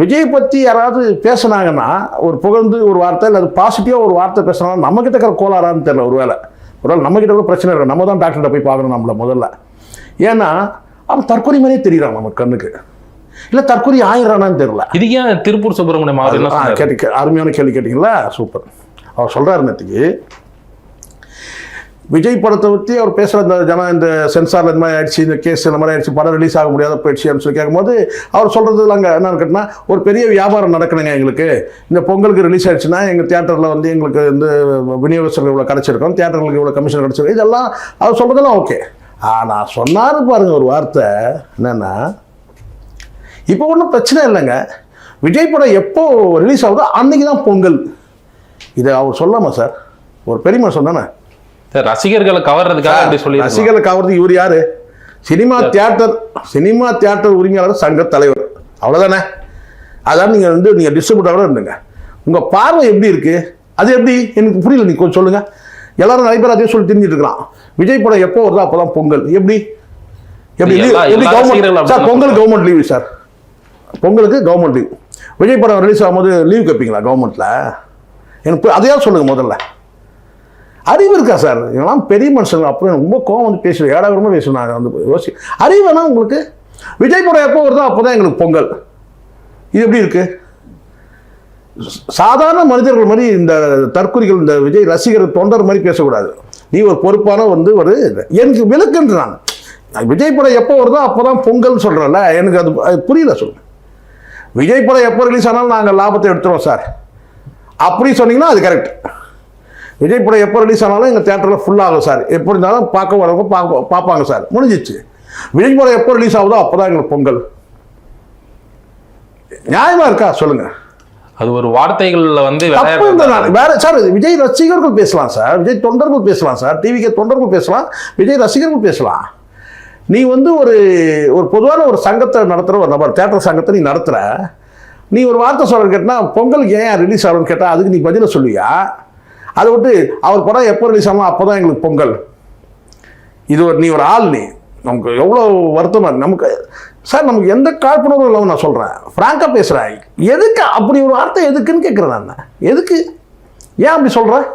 விஜய் பற்றி யாராவது பேசுனாங்கன்னா ஒரு புகழ்ந்து ஒரு வார்த்தை இல்லை அது பாசிட்டிவாக ஒரு வார்த்தை பேசுனாங்கன்னா நம்மக்கிட்ட இருக்கிற கோளாறான்னு தெரியல ஒருவேளை நம்மக்கிட்ட கூட பிரச்சனை இருக்கும். நம்ம தான் டாக்டர்கிட்ட போய் பார்க்கணும் நம்மள முதல்ல. ஏன்னா அவன் தற்கொலை மாதிரியே தெரியுறான் நம்ம கண்ணுக்கு. இல்லை தற்கொலை ஆயிடுறானான்னு தெரியல. இது ஏன் திருப்பூர் சுப்பிரமணியம் அருமையான கேள்வி கேட்டிங்களா? சூப்பர். அவர் சொல்கிறாரு நேற்றுக்கு விஜய் படத்தை பற்றி அவர் பேசுகிற இந்த சென்சாரில் இந்த மாதிரி ஆயிடுச்சு, இந்த கேஸ் இந்த மாதிரி ஆயிடுச்சு, படம் ரிலீஸ் ஆக முடியாத போயிடுச்சு அப்படின்னு சொல்லி கேட்கும்போது அவர் சொல்கிறது அங்கே என்னன்னு கேட்டினா, ஒரு பெரிய வியாபாரம் நடக்கணுங்க எங்களுக்கு. இந்த பொங்கலுக்கு ரிலீஸ் ஆயிடுச்சுன்னா எங்கள் தியேட்டரில் வந்து எங்களுக்கு இந்த விநியோகஸ்தர்கள் இவ்வளோ கிடச்சிருக்கோம், தியேட்டர்களுக்கு இவ்வளோ கமிஷன் கிடச்சிருக்கும், இதெல்லாம் அவர் சொல்கிறதெல்லாம் ஓகே. ஆனால் சொன்னார் பாருங்க ஒரு வார்த்தை என்னென்னா, இப்போ ஒன்றும் பிரச்சனை இல்லைங்க, விஜய் படம் எப்போ ரிலீஸ் ஆகுதோ அன்றைக்கி தான் பொங்கல். இதை அவர் சொல்லாமா சார்? ஒரு பெரியமா சொன்னானே, ரசிகர்களை கவர்றதுக்காக அப்படி சொல்லி. ரசிகர்களை கவர்றதுக்கு இவர் யாரு? சினிமா தியேட்டர் உரிமையாளர் சங்க தலைவர், அவ்வளோதானே. அதான் நீங்கள் வந்து நீங்கள் டிஸ்ட்ரிபியூட்டரோட இருந்துங்க. உங்கள் பார்வை எப்படி இருக்கு? அது எப்படி எனக்கு புரியல, நீ கொஞ்சம் சொல்லுங்க. எல்லாரும் நிறைய பேர் அதே சொல்லி தெரிஞ்சுட்டு இருக்கிறான். விஜய் படம் எப்போ வருதோ அப்போதான் பொங்கல். எப்படி government sir? Pongal government leave sir, பொங்கலுக்கு கவர்மெண்ட் லீவ். விஜய் படம் ரிலீஸ் ஆகும்போது லீவ் கேட்பீங்களா கவர்மெண்ட்டில்? எனக்கு அதையாவது சொல்லுங்க முதல்ல. அறிவு இருக்கா சார்? இதெல்லாம் பெரிய மனுஷங்க. அப்புறம் ரொம்ப கோவம் வந்து பேசுவேன், ஏடாவிரமாக பேசுவேன். நான் வந்து யோசி அறிவு வேணா உங்களுக்கு? விஜய் படம் எப்போ வருதோ அப்போ தான் எங்களுக்கு பொங்கல். இது எப்படி இருக்கு? சாதாரண மனிதர்கள் மாதிரி இந்த தற்கொலைகள், இந்த விஜய் ரசிகர் தொண்டர் மாதிரி பேசக்கூடாது. நீ ஒரு பொறுப்பான வந்து ஒரு எனக்கு விளக்குன்றான். விஜய் படம் எப்போ வருதோ அப்போ தான் பொங்கல் சொல்கிறேன்ல, எனக்கு அது புரியல. சொல்லுங்க, விஜய் படம் எப்போ ரிலீஸ் ஆனாலும் நாங்கள் லாபத்தை எடுத்துருவோம் சார் அப்படி சொன்னீங்கன்னா அது கரெக்ட். விஜய் படம் எப்போ ரிலீஸ் ஆனாலும் எங்கள் தியேட்டரில் ஃபுல்லாகும் சார், எப்படி இருந்தாலும் பார்க்க வரவங்க பார்ப்பாங்க சார், முடிஞ்சிச்சு. விஜய் படம் எப்போ ரிலீஸ் ஆகுதோ அப்போ தான் எங்களுக்கு பொங்கல். நியாயமாக இருக்கா சொல்லுங்க? அது ஒரு வார்த்தைகளில் வந்து வேற சார். விஜய் ரசிகர்கள் பேசலாம் சார், விஜய் தொண்டர்கள் பேசலாம் சார், டிவிக்கு தொண்டர்கள் பேசலாம், விஜய் ரசிகர்கள் பேசலாம். நீ வந்து ஒரு பொதுவான ஒரு சங்கத்தை நடத்துகிற ஒரு நபர், தியேட்டர் சங்கத்தை நீ நடத்துகிற, நீ ஒரு வார்த்தை சொல்கிற கேட்டால் பொங்கலுக்கு ஏன் ரிலீஸ் ஆகும்னு கேட்டால் அதுக்கு நீ பதில சொல்லுவியா? அதை விட்டு அவர் படம் எப்போ ரிலீஸ் ஆகும் அப்போ தான் எங்களுக்கு பொங்கல். இது நீ ஒரு ஆள், நீ நமக்கு எவ்வளோ வருத்தமாக நமக்கு சார். நமக்கு எந்த காழ்ப்புணர்வும் இல்லாமல் நான் சொல்கிறேன், ஃப்ராங்காக பேசுகிறேன். எதுக்கு அப்படி ஒரு வார்த்தை எதுக்குன்னு கேட்குறேன் நான். எதுக்கு, ஏன் அப்படி சொல்கிறேன்?